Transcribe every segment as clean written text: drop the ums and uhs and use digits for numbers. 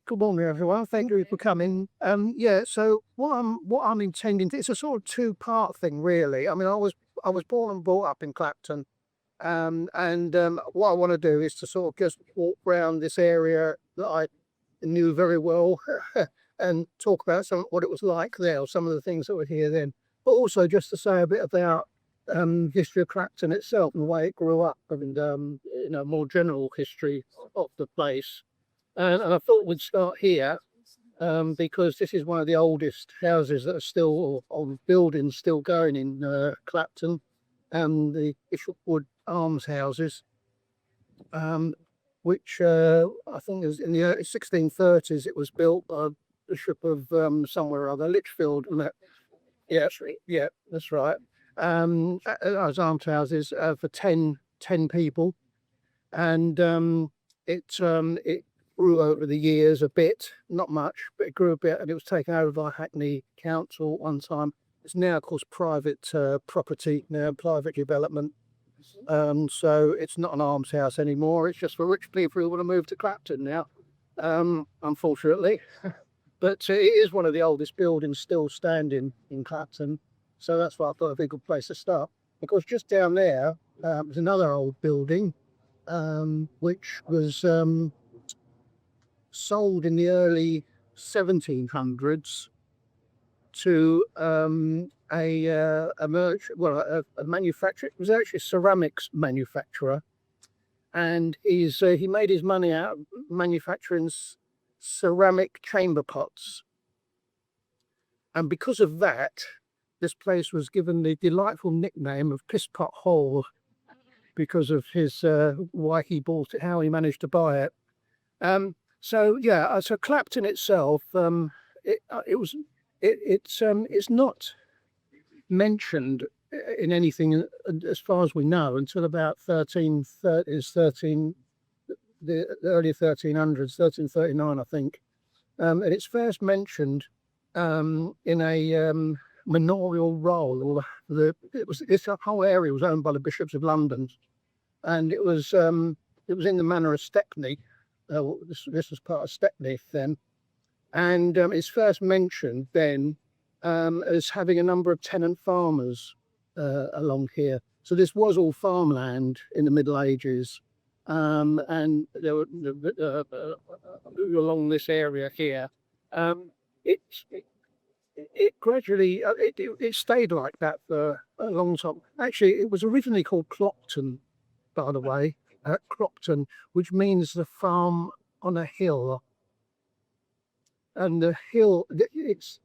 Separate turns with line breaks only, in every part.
Good morning, everyone. Thank you for coming. Yeah. So what I'm intending to, it's a sort of two-part thing, really. I mean, I was born and brought up in Clapton, and what I want to do is to sort of just walk around this area that I knew very well, and talk about what it was like there, or some of the things that were here then, but also just to say a bit about history of Clapton itself and the way it grew up, and more general history of the place. And I thought we'd start here, because this is one of the oldest houses that are still, or buildings still going in Clapton, the Bishopwood Almshouses, um, which I think is in the early 1630s. It was built by Bishop of somewhere or other, Lichfield, and that. Yeah, yeah, that's right. As almshouses for 10 people, and it grew over the years a bit, not much, but it grew a bit, and it was taken over by Hackney Council one time. It's now, of course, private property, now private development. So it's not an almshouse anymore. It's just for rich people who want to move to Clapton now, unfortunately. But it is one of the oldest buildings still standing in Clapton. So that's why I thought it'd be a good place to start. Because just down there was another old building, which was sold in the early 1700s to a manufacturer. It was actually a ceramics manufacturer, and he made his money out of manufacturing ceramic chamber pots. And because of that, this place was given the delightful nickname of Piss Pot Hall, because of his why he bought it, how he managed to buy it. So Clapton itself, it's not mentioned in anything as far as we know until about 13, the early 1300s, 1339, I think. And it's first mentioned in a manorial roll. This whole area was owned by the bishops of London, and it was in the manor of Stepney. This was part of Stepney then, and it's first mentioned then as having a number of tenant farmers along here. So this was all farmland in the Middle Ages, and there were along this area here. It, it it gradually it stayed like that for a long time. Actually, it was originally called Clopton, by the way, Clopton, which means the farm on a hill. And the hill, it's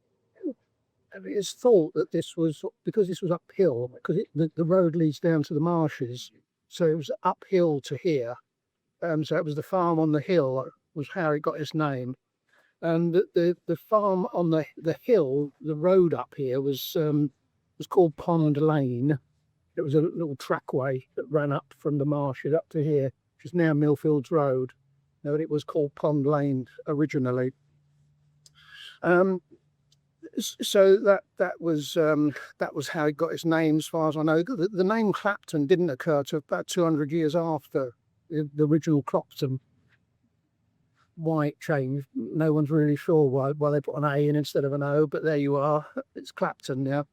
thought that this was because this was uphill, because the road leads down to the marshes, so it was uphill to here. So it was the farm on the hill was how it got its name. And the farm on the hill, the road up here was called Pond Lane. It was a little trackway that ran up from the marshes up to here, which is now Millfields Road. No, it was called Pond Lane originally. So that was how it got its name, as far as I know. The name Clapton didn't occur to about 200 years after the original Clopton. Why it changed, no one's really sure why they put an A in instead of an O, but there you are. It's Clapton now.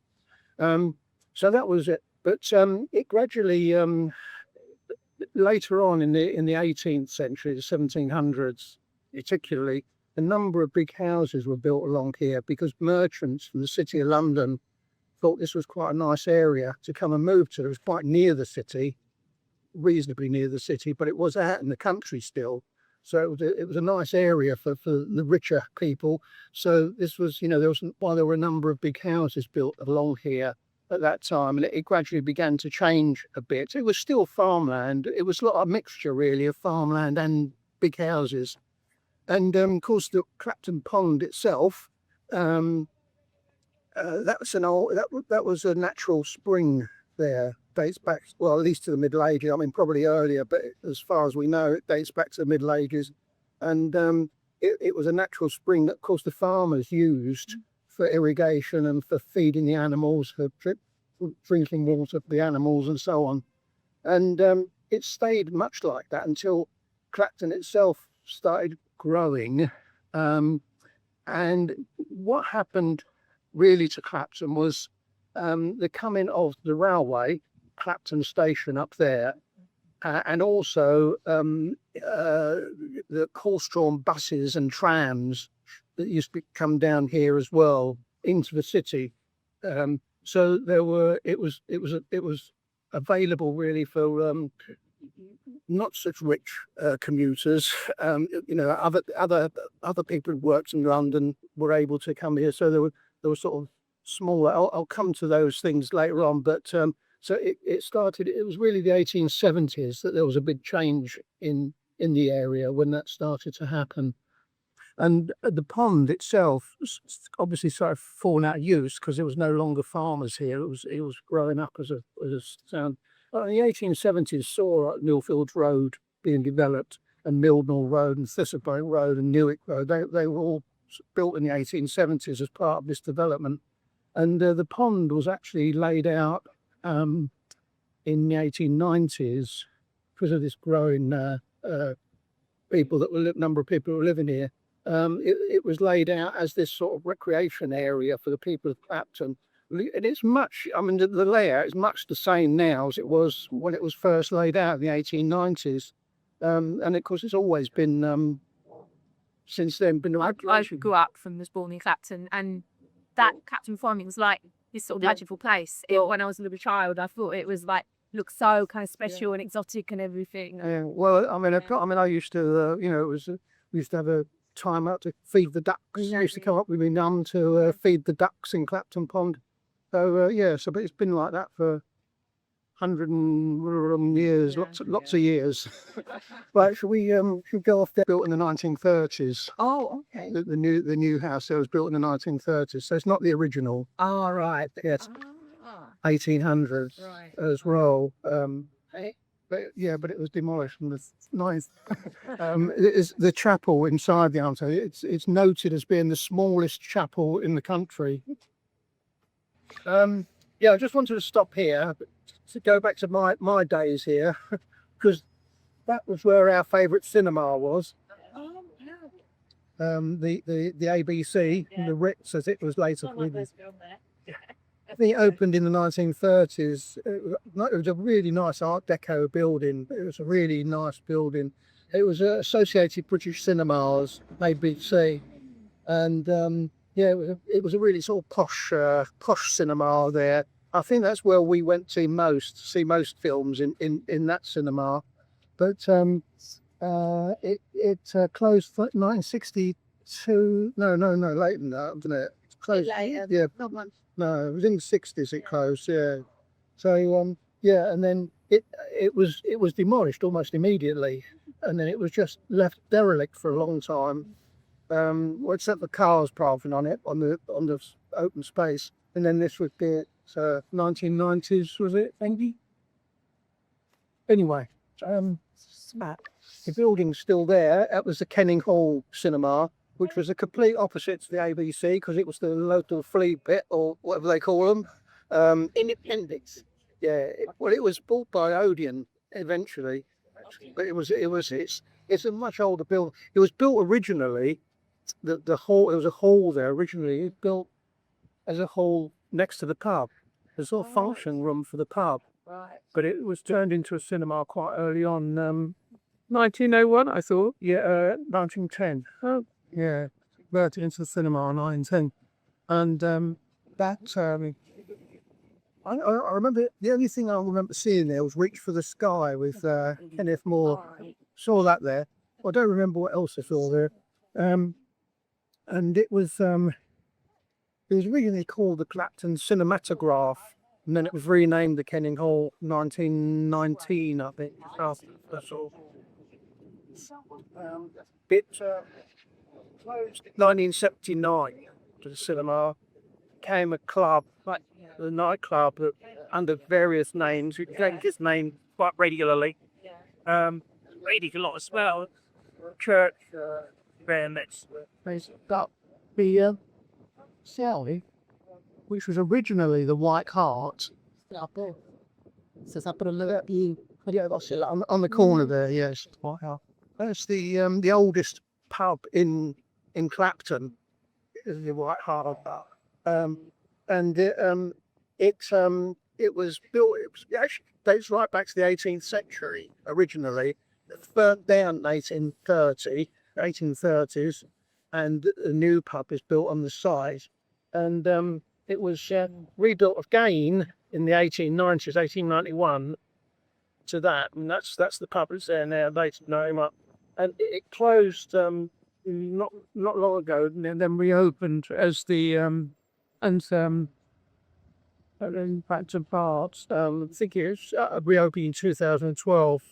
So that was it. But it gradually later on in the 18th century, the 1700s particularly, a number of big houses were built along here because merchants from the City of London thought this was quite a nice area to come and move to. It was quite near the city, reasonably near the city, but it was out in the country still. So it was a nice area for the richer people. So this was, there were a number of big houses built along here at that time, and it gradually began to change a bit. It was still farmland. It was a mixture, really, of farmland and big houses. And of course, the Clapton Pond itself, that was a natural spring there. Dates back, well, at least to the Middle Ages. I mean, probably earlier, but as far as we know, it dates back to the Middle Ages. And it was a natural spring that, of course, the farmers used for irrigation and for feeding the animals, for drinking water for the animals and so on. And it stayed much like that until Clapton itself started growing And what happened really to Clapton was the coming of the railway, Clapton station up there, and also the horse-drawn buses and trams that used to come down here as well into the city. So it was available really for not such rich commuters. Other people who worked in London were able to come here. So there were sort of smaller. I'll come to those things later on, but. So it started. It was really the 1870s that there was a big change in the area when that started to happen, and the pond itself obviously sort of fallen out of use because there was no longer farmers here. It was growing up as a sound. In the 1870s, saw Millfields Road being developed, and Mildenhall Road and Thistlebury Road and Newick Road. They were all built in the 1870s as part of this development, and the pond was actually laid out. In the 1890s, because of this growing number of people who were living here, it was laid out as this sort of recreation area for the people of Clapton. And it's much, I mean, the layout is much the same now as it was when it was first laid out in the 1890s. And of course, it's always been, since then, been.
I grew up was born in Clapton, and that Clapton farming was like this sort of magical place. When I was a little child, I thought it was like looked so kind of special and exotic and everything.
Yeah, well, I mean, I used to, we used to have a time out to feed the ducks. I used to come up with my mum to feed the ducks in Clapton Pond. So but it's been like that for 100 years, lots of years. Right, should we go off there? Built in the 1930s.
Oh, okay.
The new house there was built in the 1930s, so it's not the original.
Oh, right.
Yes, 1800s as well. But it was demolished in the 9th. It's the chapel inside the Almshouses. It's noted as being the smallest chapel in the country. I just wanted to stop here to go back to my days here, because that was where our favourite cinema was. The ABC, the Ritz, as it was later called. I think it opened in the 1930s. It was a really nice Art Deco building. It was a really nice building. It was Associated British Cinemas, ABC, and it was a really sort of posh cinema there. I think that's where we went to see most films in that cinema. But it closed 1962. No, later than that, didn't it? It closed.
Later.
Yeah. No, it was in the 60s. It closed. Yeah. So and then it was demolished almost immediately, and then it was just left derelict for a long time. Except the cars driving on it on the open space, and then this would be it. 1990s, was it, maybe? Anyway, the building's still there. That was the Kenning Hall Cinema, which was a complete opposite to the ABC, because it was the local flea pit, or whatever they call them. Independence. Yeah. It was bought by Odeon eventually, but it's a much older building. It was built originally. The hall. There was a hall there originally. It built as a hall next to the pub. There's a function room for the pub.
Right.
But it was turned into a cinema quite early on. 1901, I thought. Yeah, 1910. Oh, yeah. Converted into the cinema in 1910. And I remember, the only thing I remember seeing there was Reach for the Sky with Kenneth Moore. Saw that there. I don't remember what else I saw there. And it was originally called the Clapton Cinematograph, and then it was renamed the Kenning Hall 1919, I think. That's all. Closed in 1979 to the cinema. Became a club, like the nightclub, that under various names. We changed its name quite regularly. Reading a lot as well. Church, very much. They've got the Sally, which was originally the White Hart. On the corner there, yes. White Hart. That's the oldest pub in in Clapton, in the White Hart of that. And it was built. It actually dates right back to the 18th century originally. It burnt down in 1830s, and a new pub is built on the side. And it was rebuilt again in the 1890s, 1891, to that, and that's the pub that's there now. They name up, and it closed not long ago, and then reopened as the back to parts. I think it was reopened in 2012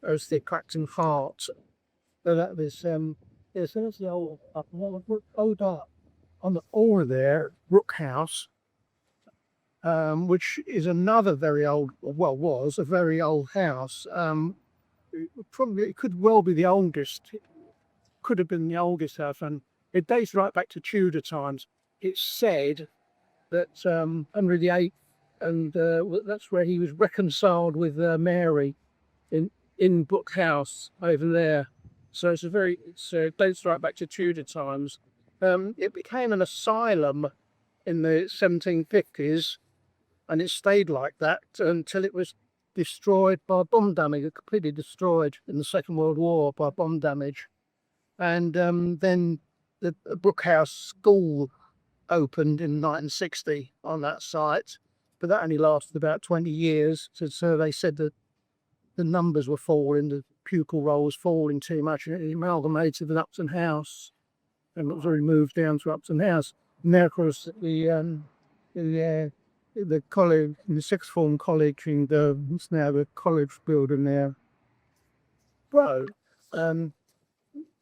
as the Clacton Heart. So that was yeah, so that's the old on the over there, Brook House, which is another very old, well, was a very old house. Probably it could well be the oldest. Could have been the oldest house, and it dates right back to Tudor times. It's said that Henry VIII, and that's where he was reconciled with Mary in Brook House over there. So it dates right back to Tudor times. It became an asylum in the 1750s, and it stayed like that until it was destroyed by bomb damage, completely destroyed in the Second World War by bomb damage. And then the Brook House School opened in 1960 on that site, but that only lasted about 20 years. So they said that the numbers were falling, the pupil roll was falling too much, and it amalgamated with Upton House, and it was already moved down to Upton House. Now, of course, the college, the sixth form college, and it's now the college building there. Road.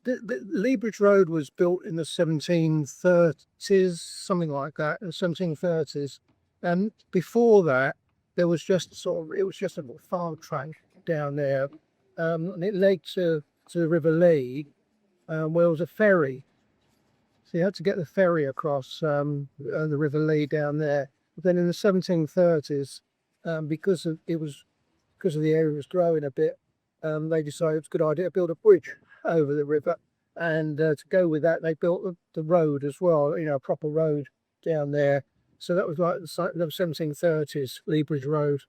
The Leebridge Road was built in the 1730s, something like that, the 1730s. And before that, there was just it was just a farm track down there, and it led to the River Lee, where there was a ferry. So you had to get the ferry across the River Lee down there. But then in the 1730s, because the area was growing a bit, they decided it was a good idea to build a bridge over the river, and to go with that, they built the road as well. You know, a proper road down there. So that was like the 1730s. Leebridge Road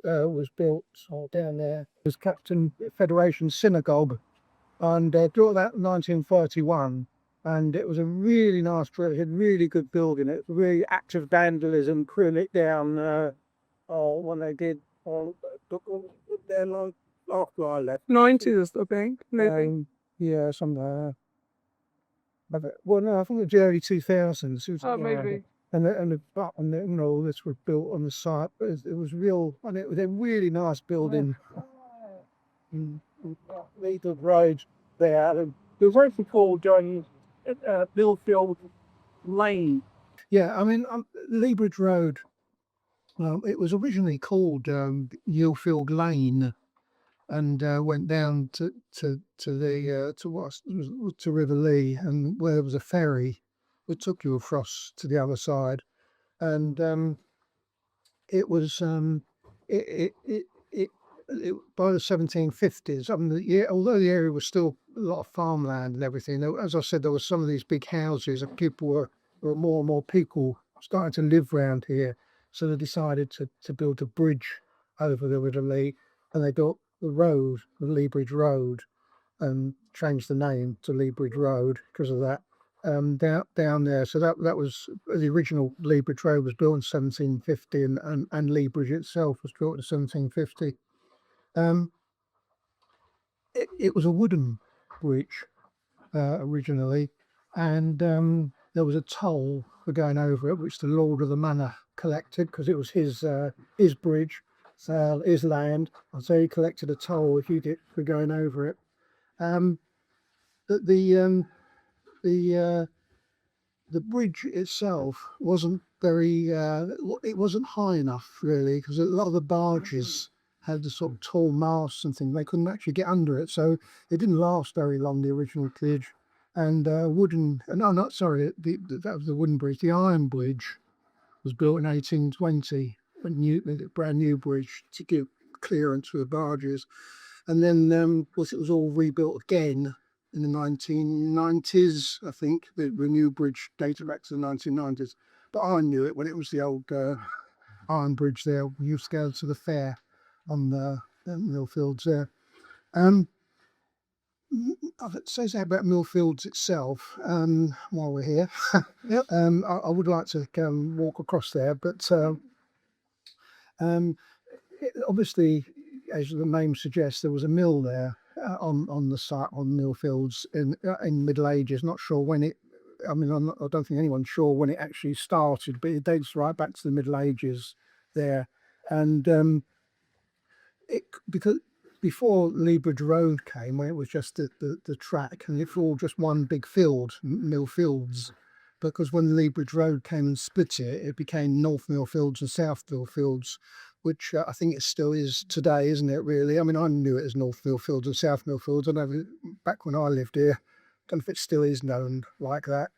was built down there. It was Captain Federation Synagogue, and built that in 1931. And it was a really nice building. It had really good building. It was really active vandalism, pulling it down. When they did there long after I left.
90s, I think.
Yeah, something. Well, no, I think it was the early 2000s. It was,
Oh, maybe.
And all this were built on the site. But it was real, and it was a really nice building. Leebridge Road there.
There was actually called Millfield Lane.
Yeah, I mean, Leebridge Road. It was originally called Millfield Lane, and went down to River Lee, and where there was a ferry that took you across to the other side, and it was by the 1750s. I mean, although the area was still a lot of farmland and everything, as I said, there were some of these big houses, and there were more and more people starting to live around here. So they decided to build a bridge over the River Lee, and they built the road, the Leebridge Road, and changed the name to Leebridge Road because of that. Down there, so that was the original. Leebridge Road was built in 1750, and Leebridge itself was built in 1750. It was a wooden bridge originally, and there was a toll for going over it, which the lord of the manor collected because it was his bridge, his land. So he collected a toll if you did for going over it. The bridge itself wasn't very, it wasn't high enough really, because a lot of the barges had the sort of tall masts and things. They couldn't actually get under it, so it didn't last very long, the original bridge. And that was the wooden bridge. The iron bridge was built in 1820, a brand new bridge to give clearance for the barges. And then, of course, it was all rebuilt again in the 1990s, I think. The new bridge dated back to the 1990s. But I knew it when it was the old iron bridge there. We used to go to the fair on the Millfields there. I'd say something about Millfields itself while we're here.
Yep.
I would like to walk across there, but obviously, as the name suggests, there was a mill there on the site on Millfields in Middle Ages. Not sure when it. I mean, I don't think anyone's sure when it actually started, but it dates right back to the Middle Ages there, and because before Leebridge Road came, when it was just the track, and it's all just one big field, Millfields. Because when Leebridge Road came and split it, it became North Millfields and South Millfields, which I think it still is today, isn't it, really? I mean, I knew it as North Millfields and South Millfields. I know back when I lived here, I don't know if it still is known like that.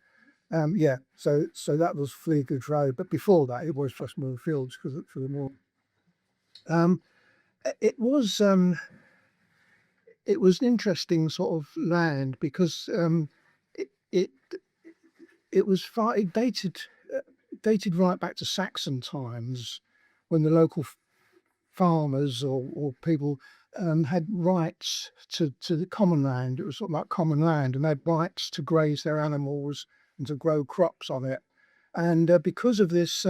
Yeah, so that was Leebridge Road, but before that, it was just Millfields because for the more. It was an interesting sort of land because it was it dated right back to Saxon times when the local farmers or people had rights to the common land. It was sort of like common land, and they had rights to graze their animals and to grow crops on it. And because of this,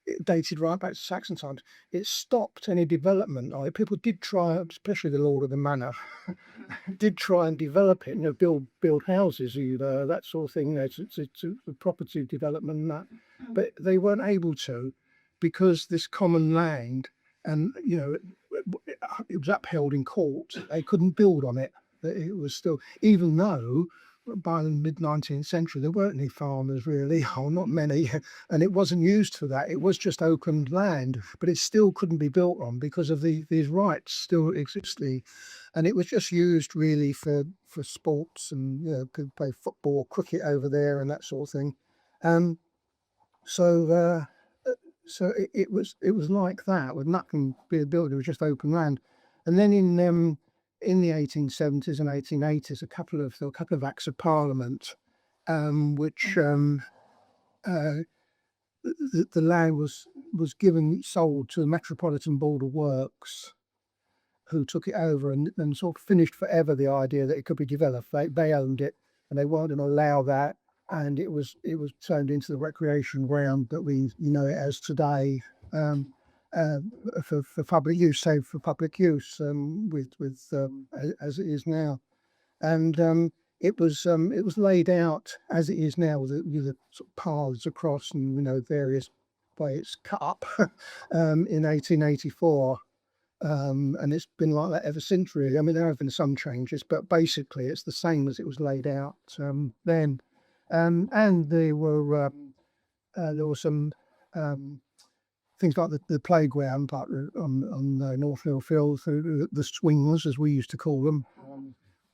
it dated right back to Saxon times. It stopped any development. People did try, especially the Lord of the Manor, did try and develop it, build houses, that sort of thing, to property development and that. But they weren't able to because this common land, and it was upheld in court. They couldn't build on it. It was still, even though by the mid-19th century there weren't any farmers really, or not many, and it wasn't used for that. It was just open land, but it still couldn't be built on because of these rights still existing, and it was just used really for sports, and could play football, cricket over there, and that sort of thing. So it was like that, with nothing being built. It was just open land, and then in the 1870s and 1880s, a couple of acts of parliament, which the land was sold to the Metropolitan Board of Works, who took it over and sort of finished forever the idea that it could be developed. They owned it, and they weren't going to allow that, and it was turned into the recreation ground that we know it as today. For public use, saved for public use, as it is now, and it was laid out as it is now with the sort of paths across and various ways cut up in 1884, and it's been like that ever since. Really, I mean there have been some changes, but basically it's the same as it was laid out then, and there were some. Things like the playground, like on North Millfield, the swings, as we used to call them,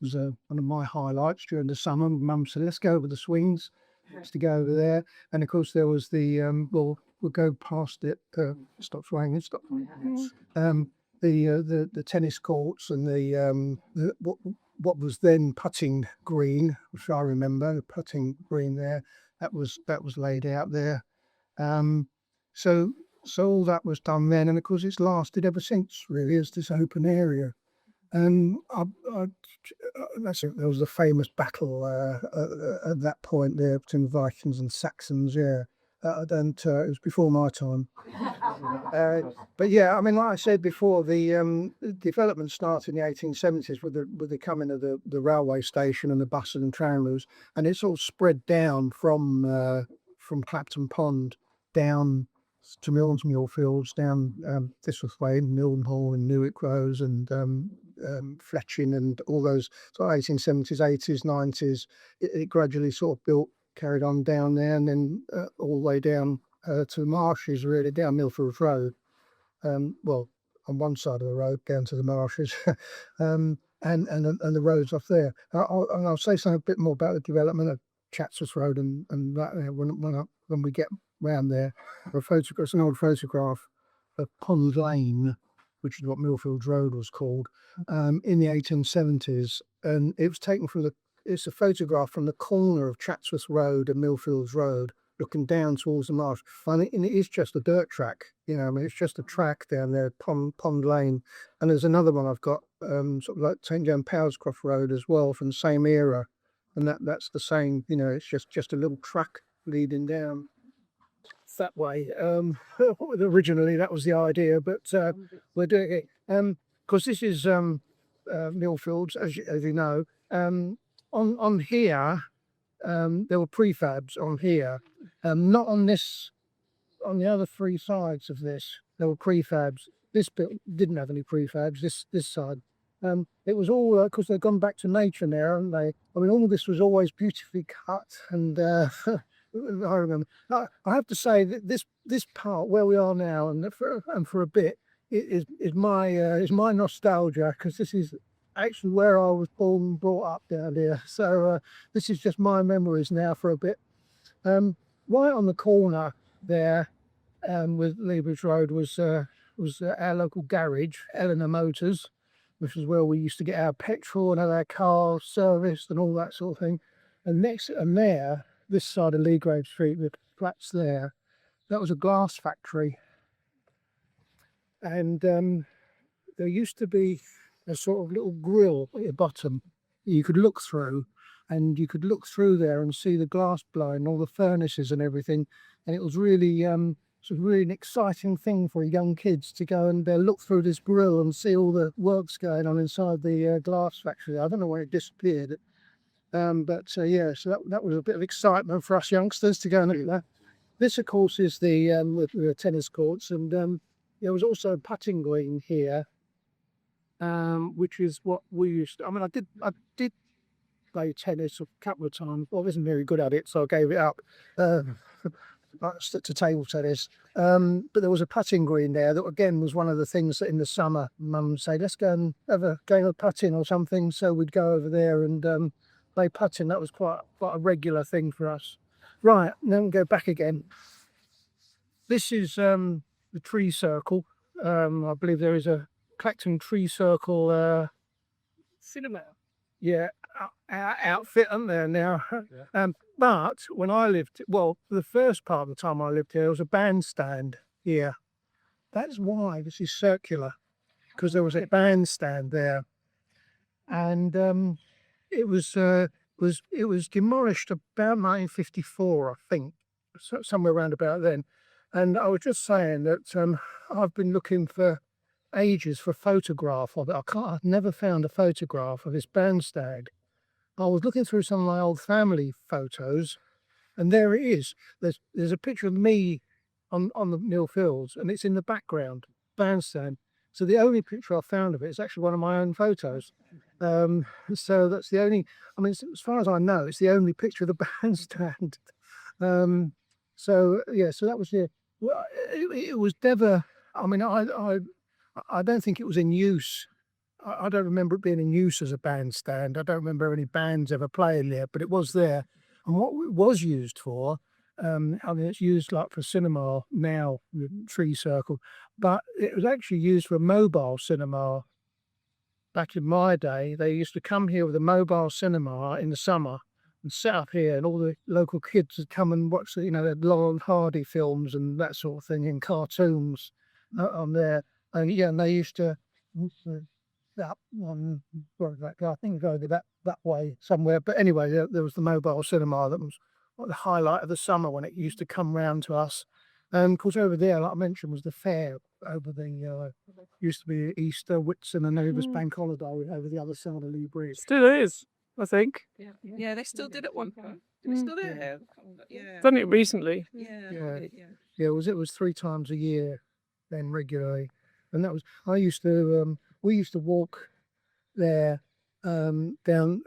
was one of my highlights during the summer. Mum said, "Let's go over the swings." Used to go over there, and of course there was the we'll go past it. Stop swinging. Stop. The tennis courts and the what was then putting green, which I remember, the putting green there. That was laid out there. So all that was done then, and of course it's lasted ever since, really, as this open area. And there was a famous battle at that point there between Vikings and Saxons. Yeah, and it was before my time. But yeah, I mean, like I said before, the development started in the 1870s with the coming of the railway station and the buses and tramways, and it's all spread down from Clapton Pond down to Millfields, down this way, Mildenhall and Newick Rose and Fletching and all those sort of 1870s, 80s, 90s. It gradually sort of carried on down there, and then all the way down to the marshes, really, down Millfields Road. Well, on one side of the road down to the marshes, and the roads off there. I'll say something a bit more about the development of Chatsworth Road and that when we get round there. It's an old photograph of Pond Lane, which is what Millfields Road was called, in the 1870s. and it was taken from it's a photograph from the corner of Chatsworth Road and Millfields Road, looking down towards the marsh. And it is just a dirt track, you know. I mean, it's just a track down there, Pond Lane. And there's another one I've got, sort of like taken down Powerscroft Road as well, from the same era, and that's the same. You know, it's just a little track leading down that way. Originally that was the idea, but we're doing it because this is Millfields, as you know. On here, there were prefabs on here, not on this. On the other three sides of this, there were prefabs. This bit didn't have any prefabs. This side, it was all because they've gone back to nature now, haven't they? I mean, all of this was always beautifully cut, and I remember. I have to say that this part where we are now, and for a bit, is my nostalgia, because this is actually where I was born and brought up down here. So this is just my memories now for a bit. Right on the corner there, with Leebridge Road, was our local garage, Eleanor Motors, which is where we used to get our petrol and have our cars serviced and all that sort of thing. And there, this side of Leegrave Street, with flats there, that was a glass factory. And there used to be a sort of little grill at the bottom you could look through, and you could look through there and see the glass blowing, all the furnaces and everything. And it was really sort of really an exciting thing for young kids to go and look through this grill and see all the works going on inside the glass factory. I don't know when it disappeared, but yeah, so that was a bit of excitement for us youngsters to go and look at that. This, of course, is the tennis courts, and there was also a putting green here, which is what we used to. I mean, I did play tennis a couple of times. Well, I wasn't very good at it, so I gave it up. I stuck to table tennis. But there was a putting green there that, again, was one of the things that in the summer Mum would say, let's go and have a game of putting or something. So we'd go over there and play putting. That was quite a regular thing for us. Right, and then go back again. This is the tree circle. I believe there is a Clacton tree circle
Cinema.
yeah, outfit, aren't there now? Yeah. But when I lived, well, for the first part of the time I lived here, there was a bandstand here. That's why this is circular, because there was a bandstand there, and it was demolished about 1954, I think, somewhere around about then. And I was just saying that I've been looking for ages for a photograph of it. I've never found a photograph of this bandstand. I was looking through some of my old family photos, and there it is. There's a picture of me on the Millfields, and it's in the background, bandstand. So the only picture I found of it is actually one of my own photos. So that's the only, I mean, as far as I know, it's the only picture of the bandstand. So yeah, so that was it. Well, it was never, I mean, I don't think it was in use. I don't remember it being in use as a bandstand. I don't remember any bands ever playing there, but it was there. And what it was used for, I mean, it's used like for cinema now, the tree circle, but it was actually used for a mobile cinema. Back in my day, they used to come here with a mobile cinema in the summer and set up here, and all the local kids would come and watch the, their Laurel and Hardy films and that sort of thing, in cartoons on there. And yeah, and they used to that one, I think go that way somewhere. But anyway, there was the mobile cinema that was the highlight of the summer when it used to come round to us. And of course, over there, like I mentioned, was the fair over the used to be Easter, Whitsun, and then it was Bank Holiday over the other side of Leebridge.
Still is, I think.
Yeah, they still did at one point. Do we still do it? Yeah.
Done it recently.
Yeah.
It was 3 times a year then, regularly. And that was, we used to walk there down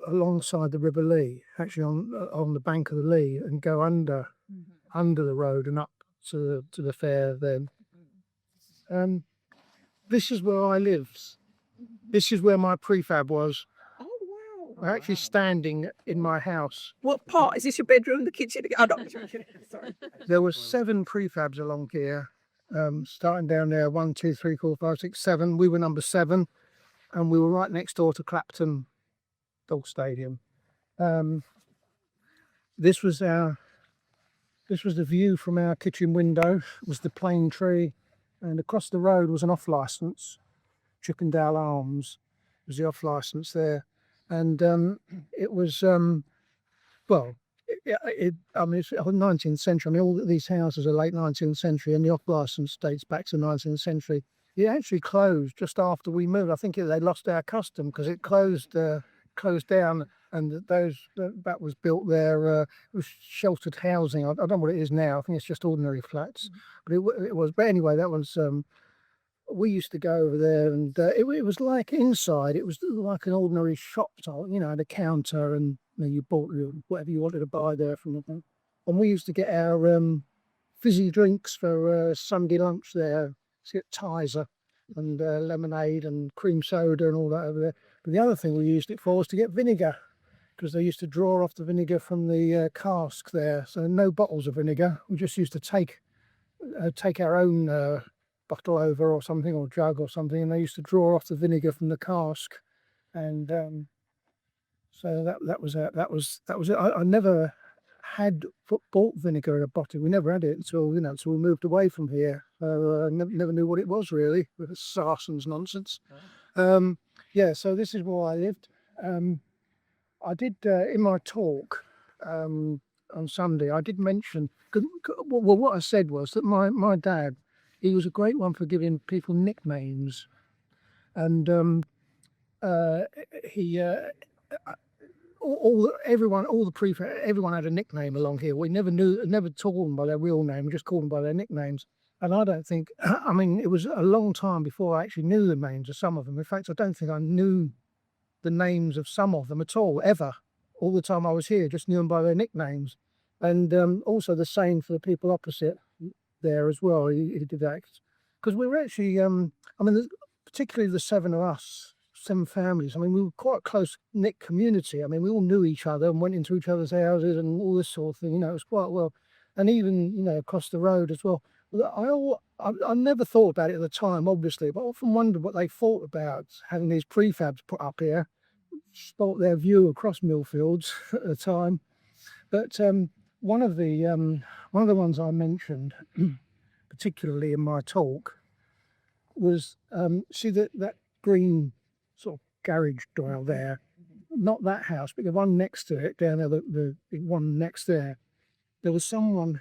alongside the River Lee, actually on the bank of the Lee, and go under the road and up to the fair then. This is where I lived. This is where my prefab was.
Oh, wow.
I'm actually standing in my house.
What part? Is this your bedroom, the kitchen? Oh, no. Sorry.
There were 7 prefabs along here. Starting down there, 1, 2, 3, 4, 5, 6, 7. We were number 7, and we were right next door to Clapton football stadium. This was the view from our kitchen window. Was the plane tree, and across the road was an off license. Chippendale Arms was the off license there, and it was I mean, it's 19th century. I mean, all these houses are late 19th century, and the off license dates back to 19th century. It actually closed just after we moved. I think they lost our custom because it closed down, and that was built there. It was sheltered housing. I don't know what it is now. I think it's just ordinary flats, but it was. But anyway, that was. We used to go over there, and it was like inside. It was like an ordinary shop, had a counter, and you bought whatever you wanted to buy there from them. And we used to get our fizzy drinks for Sunday lunch there. So get Tizer and lemonade and cream soda and all that over there. But the other thing we used it for was to get vinegar, because they used to draw off the vinegar from the cask there. So no bottles of vinegar. We just used to take our own bottle over or something, or jug or something, and they used to draw off the vinegar from the cask, and so that was it. I never had bought vinegar in a bottle. We never had it until until we moved away from here. I never knew what it was really, with the Sarson's nonsense. Yeah, so this is where I lived. I did in my talk on Sunday. I did mention, well, what I said was that my dad, he was a great one for giving people nicknames, and everyone had a nickname along here. We never told them by their real name, we just called them by their nicknames. And I don't think, I mean, it was a long time before I actually knew the names of some of them. In fact, I don't think I knew the names of some of them at all, ever. All the time I was here, just knew them by their nicknames. And also the same for the people opposite there as well. He did that because we were actually particularly the seven families. I mean, we were quite a close knit community. I mean, we all knew each other and went into each other's houses and all this sort of thing. It was quite well, and even across the road as well. I never thought about it at the time, obviously, but I often wondered what they thought about having these prefabs put up here, spoilt their view across Millfields at the time. But one of the ones I mentioned, particularly in my talk, was see that green sort of garage door there, not that house, but the one next to it down there, the one next there. There was someone.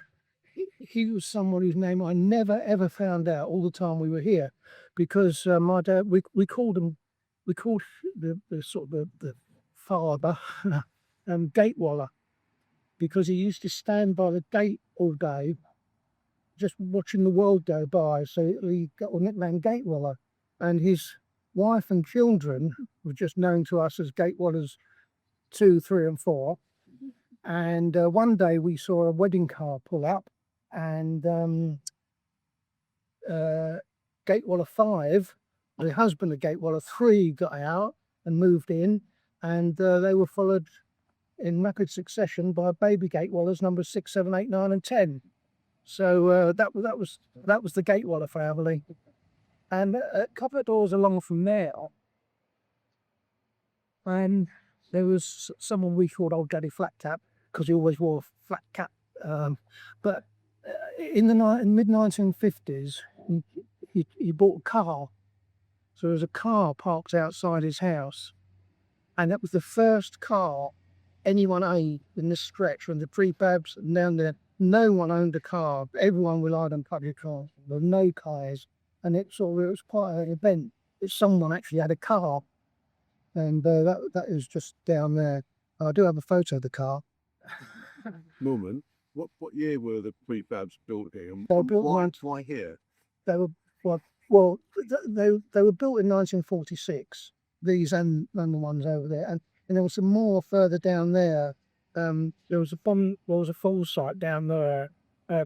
He was someone whose name I never ever found out all the time we were here, because my dad, we called the father Gatewaller, because he used to stand by the gate all day just watching the world go by, so he got the nickname Gatewaller. And his wife and children were just known to us as Gatewallers 2, 3 and 4. And one day we saw a wedding car pull up, and Gatewaller 5, the husband of Gatewaller 3, got out and moved in, and they were followed in rapid succession by baby Gatewallers numbers 6, 7, 8, 9 and 10. So that was the Gatewaller family. And a couple of doors along from there, and there was someone we called Old Daddy Flat Cap, because he always wore a flat cap. But in the mid-1950s, he bought a car. So there was a car parked outside his house, and that was the first car anyone owned in this stretch from the prefabs and down there. No one owned a car. Everyone relied on public cars. There were no cars, and it was quite an event that someone actually had a car, and that is just down there. I do have a photo of the car.
Norman, what year were the prefabs built here? And
They were built
why here?
They were they were built in 1946. These and the ones over there, and there was some more further down there. There was a full site down there,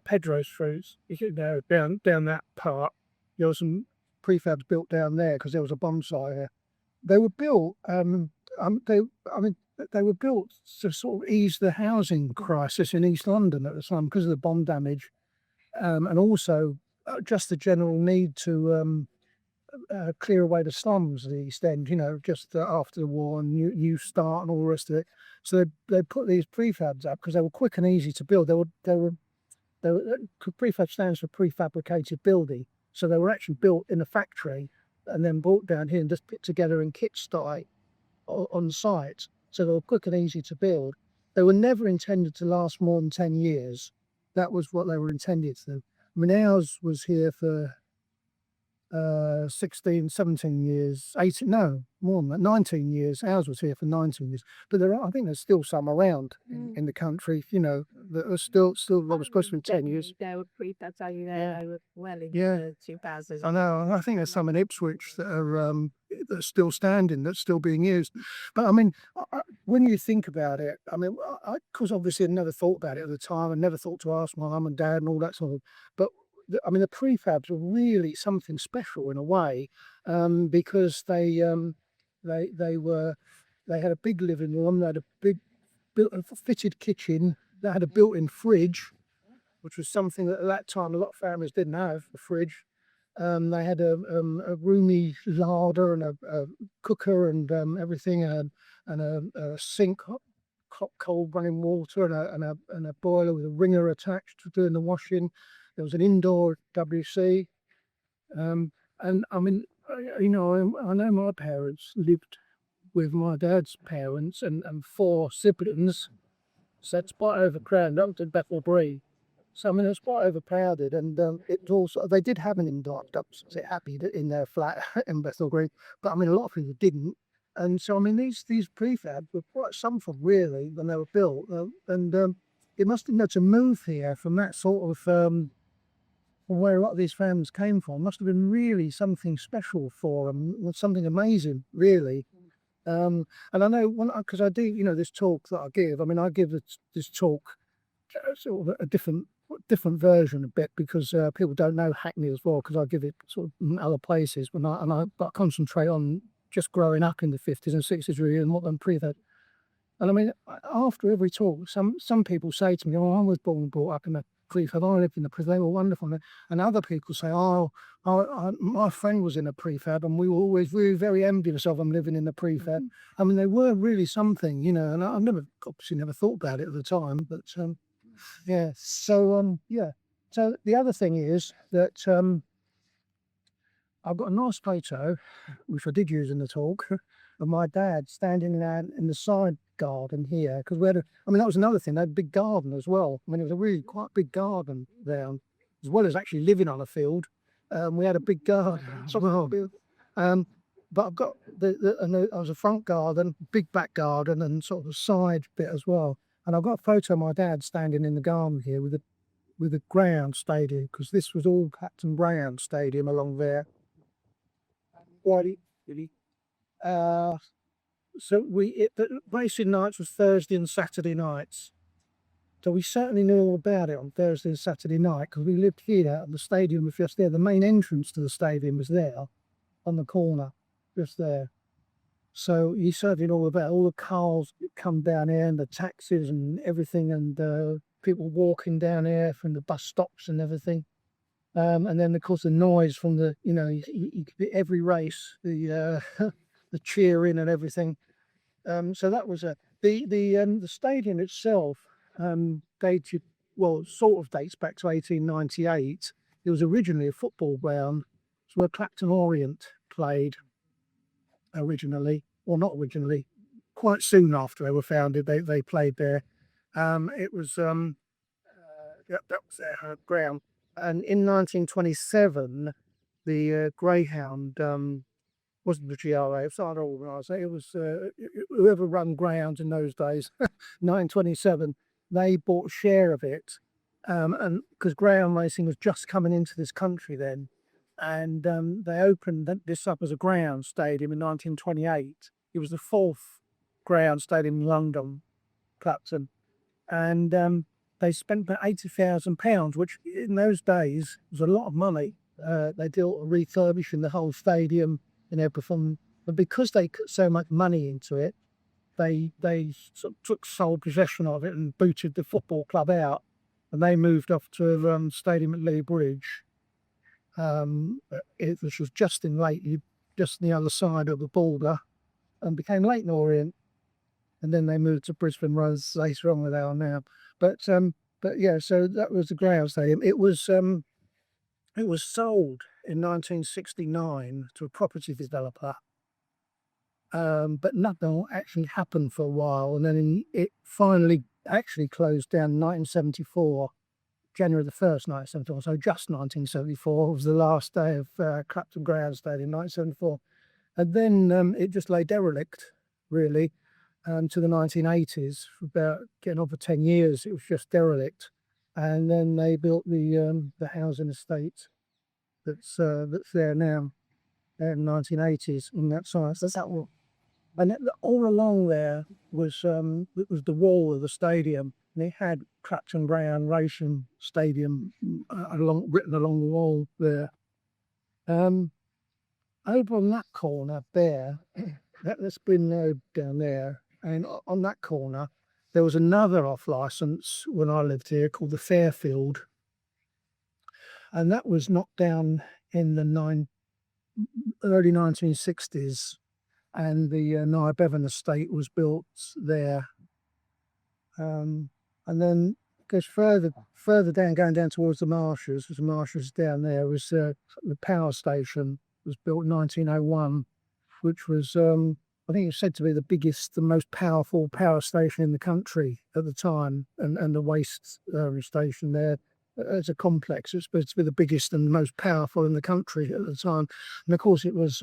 Pedro Street. Down that part. There was some prefabs built down there because there was a bomb site here. They were built. They were built to sort of ease the housing crisis in East London at the time because of the bomb damage, and also just the general need to clear away the slums at the East End, just after the war and new start and all the rest of it. So they put these prefabs up because they were quick and easy to build. Prefab stands for prefabricated building. So they were actually built in a factory and then brought down here and just put together in kit style on site. So they were quick and easy to build. They were never intended to last more than 10 years. That was what they were intended to. I mean, ours was here for 16, 17 years, 18, no, more than that, 19 years. Ours was here for 19 years. But I think there's still some around in the country, that are still what was supposed to be 10 years.
There were prefabs over there well into
Yeah.
2000s.
I know, and I think there's some in Ipswich that are still standing, that's still being used. But I mean, when you think about it, I mean, because obviously I never thought about it at the time. I never thought to ask my mum and dad and all that sort of. But I mean, the prefabs were really something special in a way, because they had a big living room, they had a big fitted kitchen, they had a built-in fridge, which was something that at that time a lot of families didn't have, a fridge. They had a roomy larder and a cooker and everything, and a sink, hot cold running water, and a boiler with a wringer attached to doing the washing. There was an indoor WC, and I mean, I know my parents lived with my dad's parents and 4 siblings, so it's quite overcrowded up to Bethel Bree. So I mean, it's quite overcrowded, and it also they did have an indoor WC happy in their flat in Bethel Green, but I mean, a lot of people didn't. And so I mean, these prefabs were quite something really when they were built, and it must have been to move here from that sort of where a lot of these families came from must have been really something special for them, something amazing, really. And I know because I do, this talk that I give. I mean, I give this talk sort of a different version a bit because people don't know Hackney as well because I give it sort of in other places. But I concentrate on just growing up in the 50s and 60s really and what them prefab. And I mean, after every talk, some people say to me, "Oh, I was born and brought up in a prefab. I lived in the prefab. They were wonderful." And other people say, "Oh, my friend was in a prefab, and we were very envious of them living in the prefab." I mean, they were really something, And I obviously never thought about it at the time, but yeah. So yeah. So the other thing is that I've got a nice photo, which I did use in the talk, of my dad standing in the side garden here because that was another thing. They had a big garden as well. I mean, it was a really quite big garden there, as well as actually living on a field. We had a big garden. But I've got there was a front garden, big back garden, and sort of a side bit as well. And I've got a photo of my dad standing in the garden here with the Greyhound Stadium because this was all Captain Greyhound Stadium along there. Whitey, did he? So the racing nights was Thursday and Saturday nights. So we certainly knew all about it on Thursday and Saturday night because we lived here and the stadium was just there. The main entrance to the stadium was there on the corner, just there. So you certainly know all about all the cars that come down here and the taxis and everything and people walking down here from the bus stops and everything. And then of course the noise from the, you could be every race, the cheering and everything. So that was the stadium itself dated, well, sort of dates back to 1898. It was originally a football ground. It's where Clapton Orient played originally, or not originally, quite soon after they were founded. They played there. It was that was their ground. And in 1927, the Greyhound wasn't the GRA, it was another organisation. It was whoever run Greyhounds in those days. 1927, they bought a share of it, and because Greyhound racing was just coming into this country then, and they opened this up as a Greyhound Stadium in 1928. It was the 4th Greyhound Stadium in London, Clapton, and they spent about £80,000, which in those days was a lot of money. They did refurbishing the whole stadium and everything, but because they put so much money into it, they sort of took sole possession of it and booted the football club out, and they moved off to a stadium at Leebridge. which was just in Leighton, just on the other side of the border, and became Leighton Orient. And then they moved to Brisbane Road later on, where they are now. But yeah, so that was the Greyhound Stadium. It was sold in 1969 to a property developer. But nothing actually happened for a while, and then it finally actually closed down in 1974, January the 1st, 1974. So just 1974 was the last day of Clapton Greyhound Stadium, 1974. And then it just lay derelict, really, to the 1980s. For about getting on for 10 years, it was just derelict. And then they built the housing estate that's there now, in the 1980s, in that size. That's that one. And all along there was it was the wall of the stadium. And they had Clapton Greyhound Racing Stadium written along the wall there. Over on that corner there, that's been down there, and on that corner there was another off licence when I lived here called the Fairfield, and that was knocked down in the early 1960s. And the Nye Bevan estate was built there. And then goes further down, going down towards the marshes. There's the marshes down there. Was the power station was built in 1901, which was I think it's said to be the biggest, the most powerful power station in the country at the time, and the waste station there. As a complex, it's supposed to be the biggest and most powerful in the country at the time. And of course, it was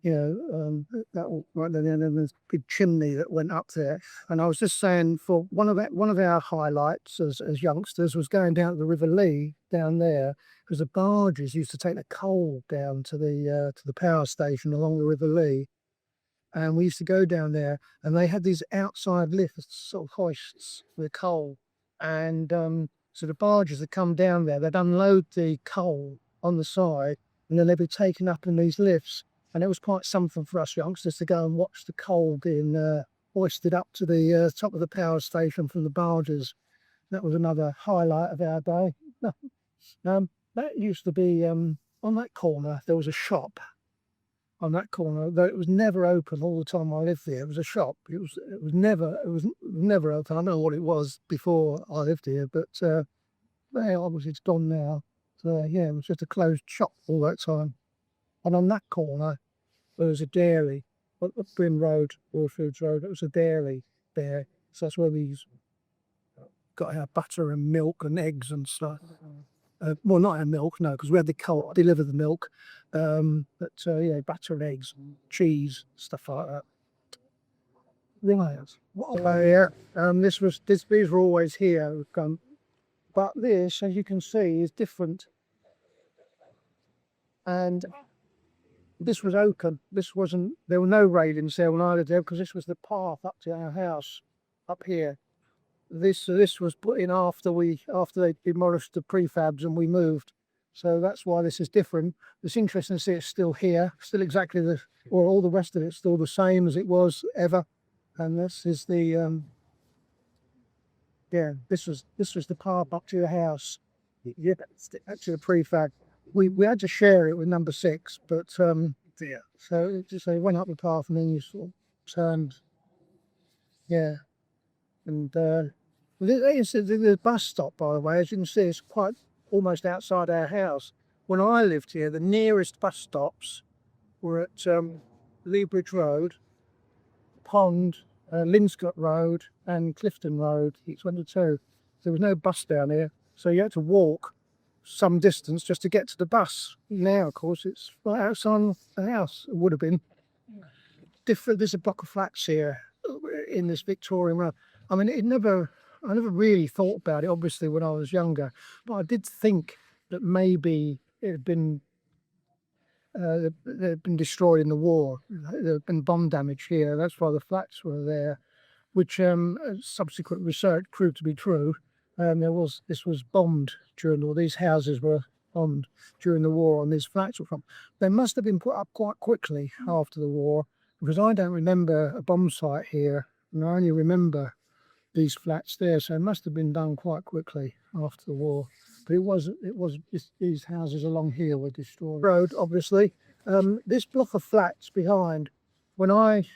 that right then, and then there's a big chimney that went up there. And I was just saying, for one of our highlights as youngsters was going down to the River Lee down there, because the barges used to take the coal down to the power station along the River Lee, and we used to go down there, and they had these outside lifts, sort of hoists for the coal, and so the barges that come down there, they'd unload the coal on the side, and then they'd be taken up in these lifts. And it was quite something for us youngsters to go and watch the coal being hoisted up to the top of the power station from the barges. That was another highlight of our day. That used to be on that corner. There was a shop on that corner, though it was never open all the time I lived there. It was a shop. It was never open. I don't know what it was before I lived here, but obviously it's gone now. So yeah, it was just a closed shop all that time. And on that corner, there was a dairy, up Bryn Road, Warfoods Road. It was a dairy there. So that's where we got our butter and milk and eggs and stuff. Well, not our milk, no, because we had the co-op deliver the milk. But yeah, butter and eggs, cheese, stuff like that. Right. These were always here. But this, as you can see, is different. And this was open. This wasn't. There were no railings there when I lived there, because this was the path up to our house up here. This was put in after they demolished the prefabs and we moved. So that's why this is different. It's interesting to see it's still here, still exactly or all the rest of it's still the same as it was ever. And this is the this was the path up to the house. Yeah, actually the prefab. We had to share it with number 6, but so it just went up the path and then you sort of turned, and the bus stop, by the way, as you can see, it's quite almost outside our house. When I lived here, the nearest bus stops were at Leebridge Road, Pond, Linscott Road, and Clifton Road. Each one to two. There was no bus down here, so you had to walk some distance just to get to the bus. Now, of course, it's right outside the house. It would have been different. There's a block of flats here in this Victorian road. I mean, I never really thought about it, obviously, when I was younger, but I did think that maybe it had been they'd been destroyed in the war. There had been bomb damage here. That's why the flats were there, which subsequent research proved to be true. This was bombed during the war. These houses were bombed during the war, and these flats were from. They must have been put up quite quickly after the war, because I don't remember a bomb site here, and I only remember these flats there, so it must have been done quite quickly after the war. but it was these houses along here were destroyed. Road, obviously. This block of flats behind, when I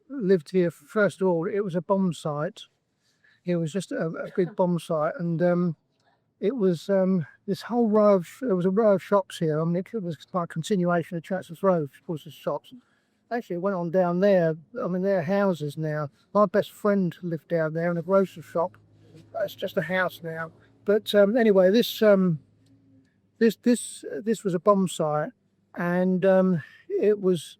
lived here, first of all, it was a bomb site. It was just a big bomb site, and it was this whole row of, there was a row of shops here. I mean, it was like a continuation of Chatsworth Road, of course, the shops. Actually, it went on down there. I mean, they're houses now. My best friend lived down there in a grocery shop. It's just a house now. But anyway, this was a bomb site, and it was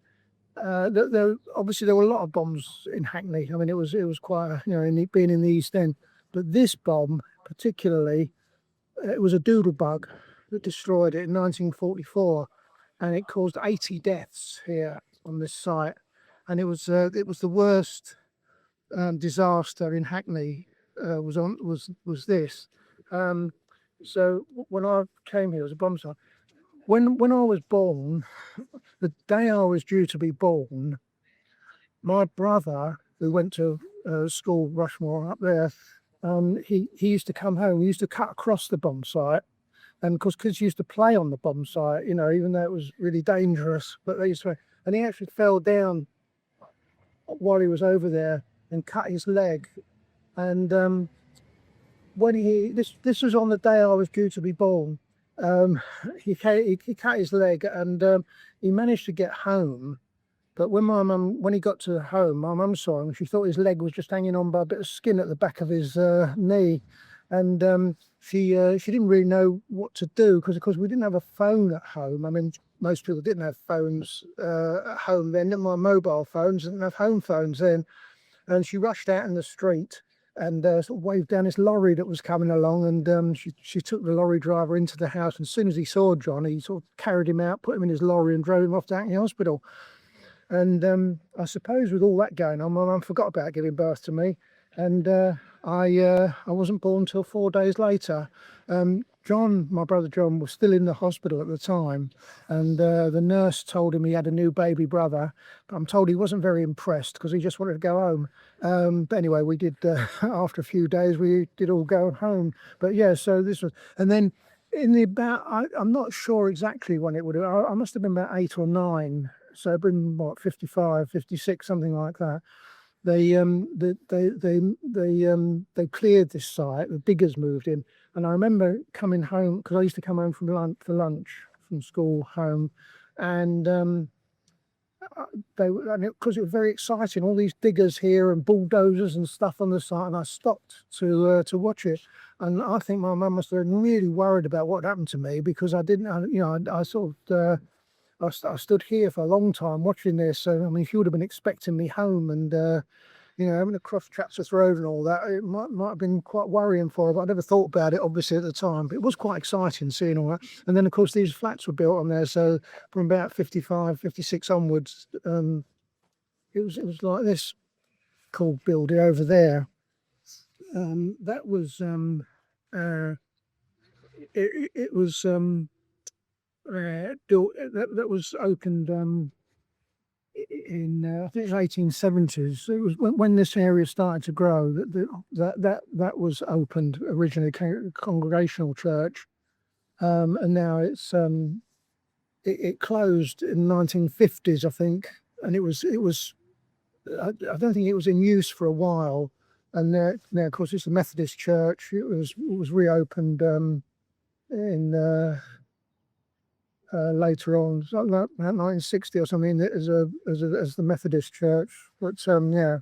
obviously there were a lot of bombs in Hackney. I mean, it was quite being in the East End. But this bomb particularly, it was a doodlebug that destroyed it in 1944, and it caused 80 deaths here on this site, and it was the worst disaster in Hackney. Was this. So when I came here, it was a bomb site. When I was born, the day I was due to be born, my brother, who went to school Rushmore up there, he used to come home. He used to cut across the bomb site, and of course kids used to play on the bomb site, even though it was really dangerous. But they used to, and he actually fell down while he was over there and cut his leg. And when this was on the day I was due to be born. He cut his leg, and he managed to get home. But when he got to home, my mum saw him. She thought his leg was just hanging on by a bit of skin at the back of his knee, and she didn't really know what to do because, of course, we didn't have a phone at home. I mean, most people didn't have phones at home then. Didn't have mobile phones, didn't have home phones then. And she rushed out in the street and sort of waved down this lorry that was coming along, and she took the lorry driver into the house. And as soon as he saw John, he sort of carried him out, put him in his lorry, and drove him off to Hackney Hospital. And I suppose with all that going on, my mum forgot about giving birth to me, and I wasn't born until 4 days later. John, my brother John, was still in the hospital at the time, and the nurse told him he had a new baby brother. But I'm told he wasn't very impressed because he just wanted to go home. But anyway, we did, after a few days, we did all go home. But yeah, so this was, and then in the I'm not sure exactly when it would have, I must have been about 8 or 9. So it'd been what, 55, 56, something like that. They cleared this site. The diggers moved in, and I remember coming home because I used to come home from lunch from school home, and because it was very exciting. All these diggers here and bulldozers and stuff on the site, and I stopped to watch it. And I think my mum must have been really worried about what happened to me because I didn't, I sort of. I stood here for a long time watching this. So, I mean, she would have been expecting me home, and, having to cross Chatsworth Road and all that, it might have been quite worrying for her, but I never thought about it, obviously, at the time. But it was quite exciting seeing all that. And then, of course, these flats were built on there. So from about 55, 56 onwards, it was like this cool building over there. That was, it was... that was opened in I think it was 1870s. It was when this area started to grow that was opened originally, Congregational Church, and now it's it closed in the 1950s, I think, and it was I don't think it was in use for a while, and now of course it's a Methodist church. It was reopened in later on, about 1960 or something, as the Methodist church. But yeah,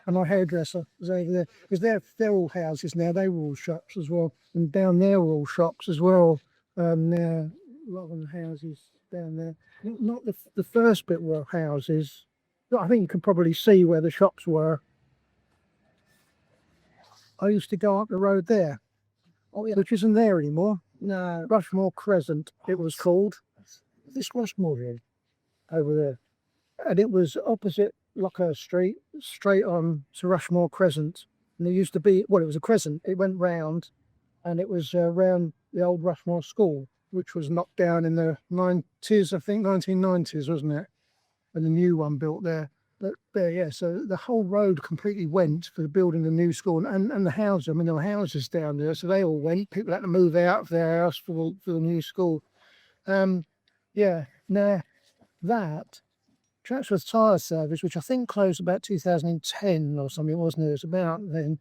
and our hairdresser was over there because they're all houses now. They were all shops as well, and down there were all shops as well. There, a lot of the houses down there. Not the first bit were houses. I think you can probably see where the shops were. I used to go up the road there, which isn't there anymore. No, Rushmore Crescent, it was called. This Rushmore here, over there. And it was opposite Lockhurst Street, straight on to Rushmore Crescent. And there used to be, well, it was a crescent. It went round, and it was round the old Rushmore School, which was knocked down in the 90s, I think, 1990s, wasn't it? And the new one built there. yeah. So the whole road completely went for building the new school and the houses. I mean, there were houses down there, so they all went. People had to move out of their house for the new school. Yeah. Now that Chatsworth Tyre Service, which I think closed about 2010 or something, wasn't it? It was about then.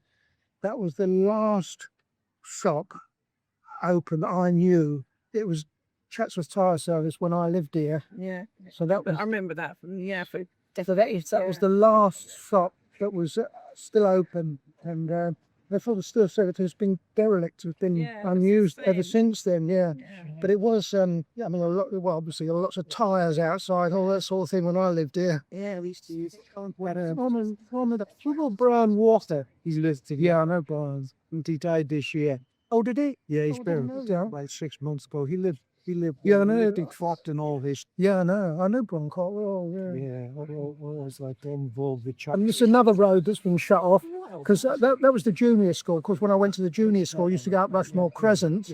That was the last shop open that I knew. It was Chatsworth Tyre Service when I lived here.
Yeah.
So that was
I remember that from for
that was the last shop that was still open, and they sort of still said it has been derelict, has been unused ever since then. Yeah, but it was yeah. I mean, obviously there were lots of tyres outside, all that sort of thing when I lived here.
Yeah, we used to use it.
On the Brian Water, he's listed. Yeah, I know Brian. And he died this year. Oh, did he? Yeah, he's been like 6 months ago. He lived. Yeah, I know. Big fucked and all this. Yeah, I know Brian quite well. Yeah, I was like involved with. And there's another road that's been shut off because that was the junior school. Of course, when I went to the junior school, I used to go up Rushmore Crescent.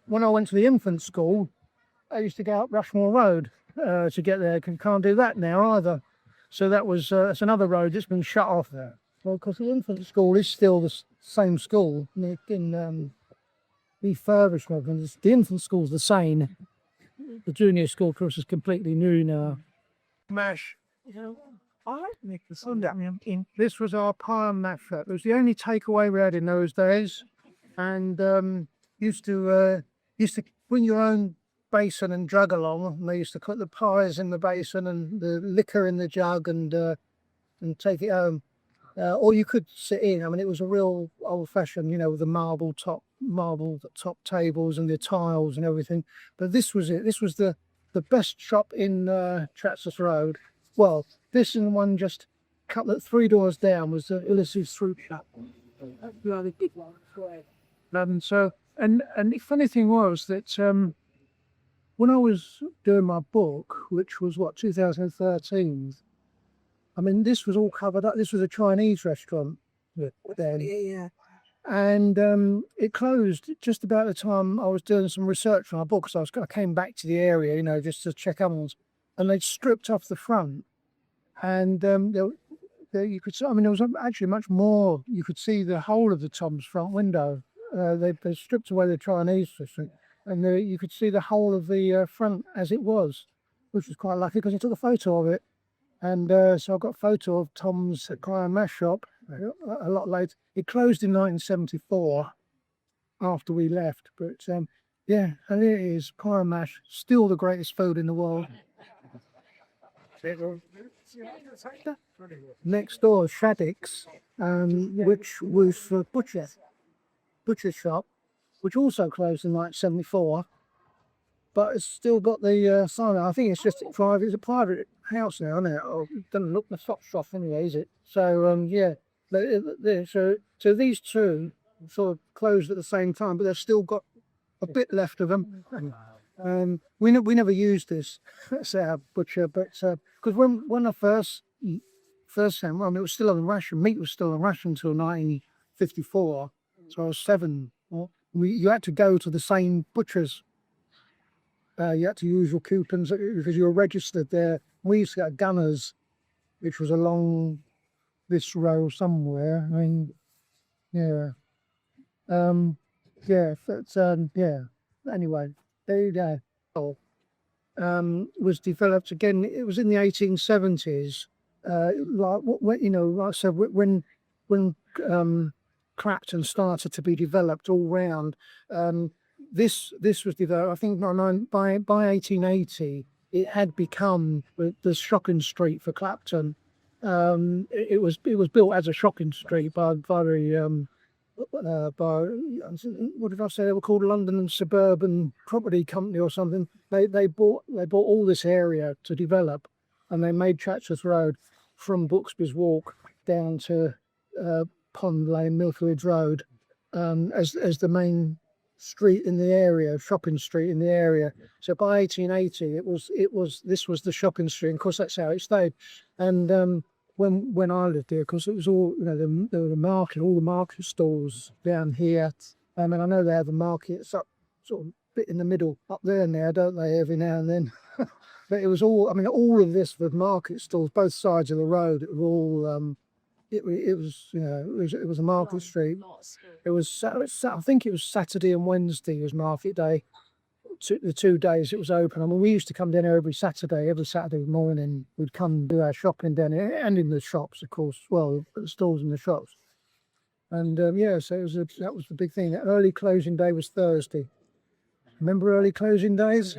When I went to the infant school, I used to go up Rushmore Road to get there. Can't do that now either. So that's another road that's been shut off there. Well, because the infant school is still the same school in refurbishment. The infant school's the same. The junior school, of course, is completely new now. Mash. I make the sun down in. This was our pile mash shop. It was the only takeaway we had in those days, and used to bring your own basin and jug along. And they used to put the pies in the basin and the liquor in the jug and take it home. Or you could sit in. I mean, it was a real old-fashioned, with the marble top tables and the tiles and everything. But this was it. This was the best shop in Chatsworth Road. Well, this and one just cut 3 doors down was the Ulysses Fruit Shop. And so, and the funny thing was that when I was doing my book, which was 2013. I mean, this was all covered up. This was a Chinese restaurant then.
Yeah.
And it closed just about the time I was doing some research on my book, because I came back to the area, just to check animals. And they'd stripped off the front. And you could see, I mean, there was actually much more. You could see the whole of the Tom's front window. They stripped away the Chinese restaurant. And you could see the whole of the front as it was, which was quite lucky because he took a photo of it. And so I got a photo of Tom's Crime Mash shop a lot later. It closed in 1974 after we left. But yeah, and it is Pie and Mash, still the greatest food in the world. Next door is Shaddick's, which was a butcher shop, which also closed in 1974. But it's still got the sign. I think it's just private. It's a private house now, isn't it? Oh, it doesn't look the shop anyway, is it? So yeah, so these two sort of closed at the same time, but they've still got a bit left of them. We never used this as our butcher, but because when I first came, it was still on ration. Meat was still on ration until 1954. So I was 7. You had to go to the same butcher's. You had to use your coupons because you were registered there. We used to get a Gunners, which was along this row somewhere. I mean, yeah. Yeah, but, yeah. Anyway, there you go. Was developed again. It was in the 1870s. Like I said, when Clapton started to be developed all round. This was developed, I think, by 1880. It had become the shopping street for Clapton. It was built as a shopping street by what did I say? They were called London and Suburban Property Company or something. They bought all this area to develop, and they made Chatsworth Road from Booksby's Walk down to Pond Lane, Millfields Road, as the main street in the area, shopping street in the area. So by 1880, this was the shopping street. And of course, that's how it stayed. And when I lived there, because it was all there were the market, all the market stalls down here. And I know they have the markets up sort of bit in the middle up there now, don't they? Every now and then. but it was all. I mean, all of this with market stalls, both sides of the road. It was all. It was it was a market street. It was I think it was Saturday and Wednesday was market day. The 2 days it was open. I mean, we used to come down here every Saturday morning. We'd come do our shopping down here and in the shops, of course. Well, the stalls in the shops. And so that was the big thing. The early closing day was Thursday. Remember early closing days?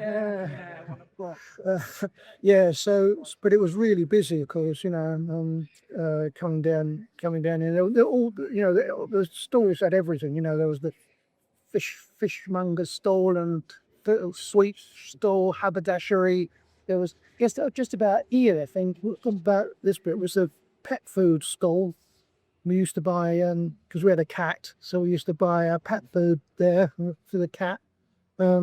Yeah. So, but it was really busy, of course. Coming down here. They're all, the stores had everything. There was the fishmonger stall and the sweet stall, haberdashery. There was just about here. I think about this bit was a pet food stall. We used to buy because we had a cat, so we used to buy pet food there for the cat. So I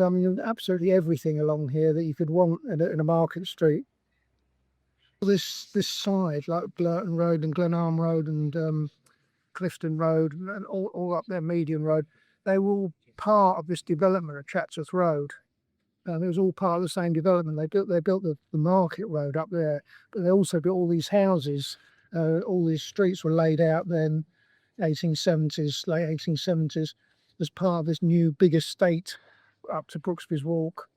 mean, absolutely everything along here that you could want in a market street. This side, like Blurton Road and Glenarm Road and Clifton Road and all up there, Median Road, they were all part of this development at Chatsworth Road. It was all part of the same development. They built the market road up there, but they also built all these houses. All these streets were laid out then, 1870s, late 1870s, as part of this new big estate up to Brooksby's Walk.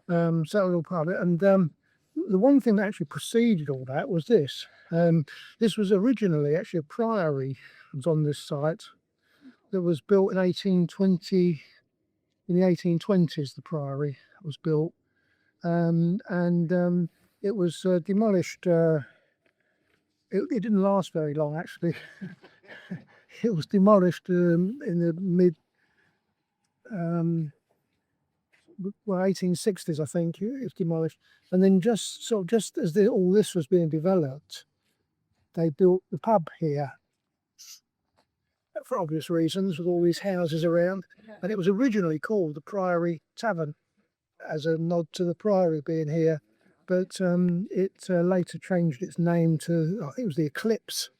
So that was all part of it. And the one thing that actually preceded all that was this. This was originally actually a priory was on this site that was built in 1820. In the 1820s, the priory was built, and it was demolished. It didn't last very long, actually. It was demolished in the mid 1860s, I think. It was demolished, and then just as all this was being developed, they built the pub here for obvious reasons, with all these houses around. And it was originally called the Priory Tavern, as a nod to the Priory being here. But it later changed its name to, I think it was the Eclipse,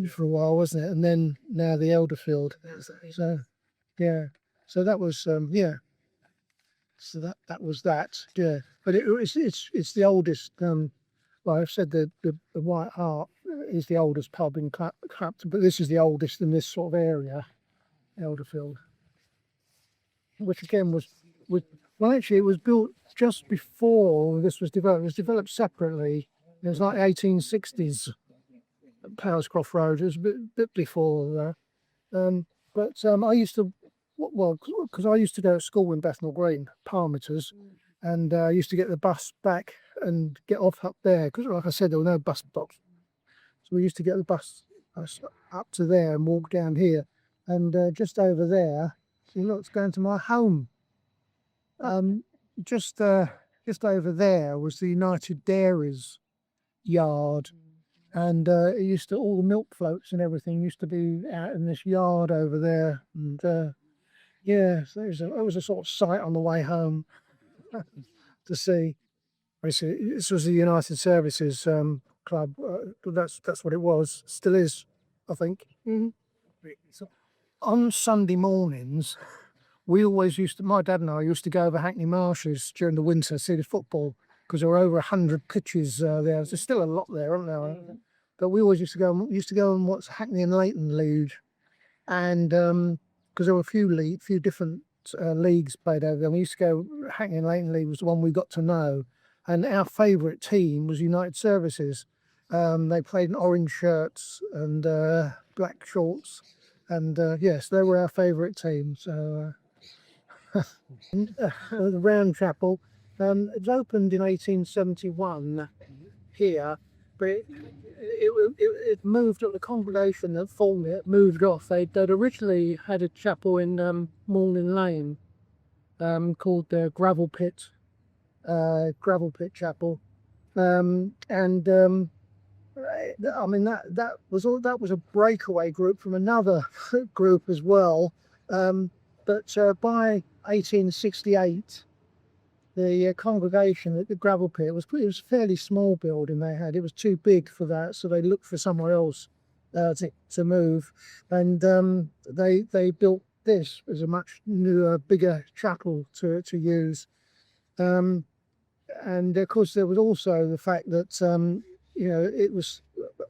for a while, wasn't it? And then now the Elderfield. So, yeah. So that was, So that was that. Yeah. But it's the oldest. Well, I've said the White Hart is the oldest pub in Clapton, but this is the oldest in this sort of area, Elderfield, which again was actually it was built just before this was developed. It was developed separately. It was like 1860s. Powerscroft Road. It was a bit before that. But I used to, because I used to go to school in Bethnal Green, Parmeters, and I used to get the bus back and get off up there because, like I said, there were no bus stops. So we used to get the bus up to there and walk down here, and just over there, see, look, it's going to my home. Just over there was the United Dairies yard, and it used to, all the milk floats and everything used to be out in this yard over there, and so it was a sort of sight on the way home to see. This was the United Services Club. That's what it was. Still is, I think. So, on Sunday mornings, we always my dad and I used to go over Hackney Marshes during the winter, see the football, because there were over 100 pitches there. There's still a lot there, aren't there? But we always used to go and watch Hackney and Leighton League, and because there were a few different leagues played over there. We used to go, Hackney and Leighton League was the one we got to know, and our favourite team was United Services. They played in orange shirts and black shorts, and yes, they were our favourite team. So the Round Chapel, it was opened in 1871 here, but it moved up. The congregation that formed it moved off. They'd originally had a chapel in Morning Lane called the Gravel Pit Chapel, and I mean that was a breakaway group from another group as well, but by 1868 the congregation at the Gravel Pit it was a fairly small building they had. It was too big for that, so they looked for somewhere else to move, and they built this as a much newer, bigger chapel to use. and of course there was also the fact that it was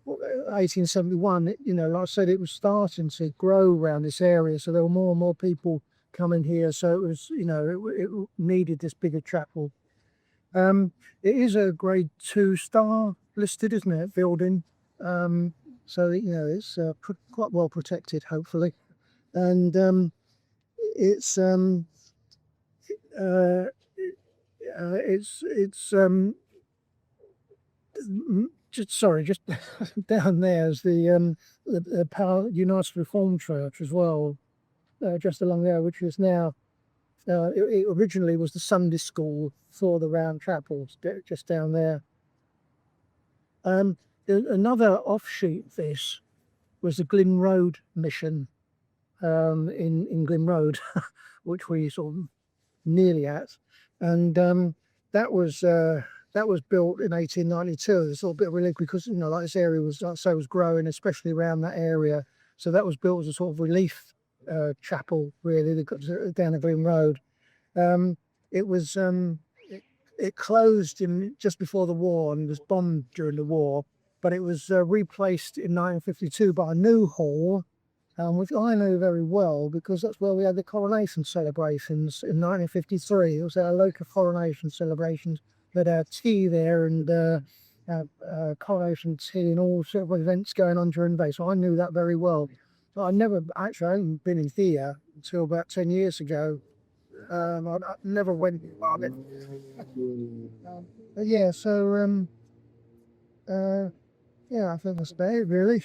1871. Like I said, it was starting to grow around this area, so there were more and more people coming here. So it was it needed this bigger chapel. It is a Grade 2 star listed, isn't it, building? So it's quite well protected, hopefully, and it's just down there is the Power United Reformed Church as well, just along there, which is now it originally was the Sunday school for the round chapels, just down there. Another offshoot of this was the Glyn Road mission in Glyn Road, which we sort of nearly at, and that was built in 1892. It's a little bit of relief because like this area was, like I say, was growing, especially around that area. So that was built as a sort of relief chapel, really. They got down the Glyn Road. It was it closed just before the war and was bombed during the war, but it was replaced in 1952 by a new hall, which I know very well because that's where we had the coronation celebrations in 1953. It was our local coronation celebrations. We had our tea there and coronation tea and all sort of events going on during the day. So I knew that very well. But I hadn't been in here until about 10 years ago. I never went on it. But yeah, so I think that's about it, really.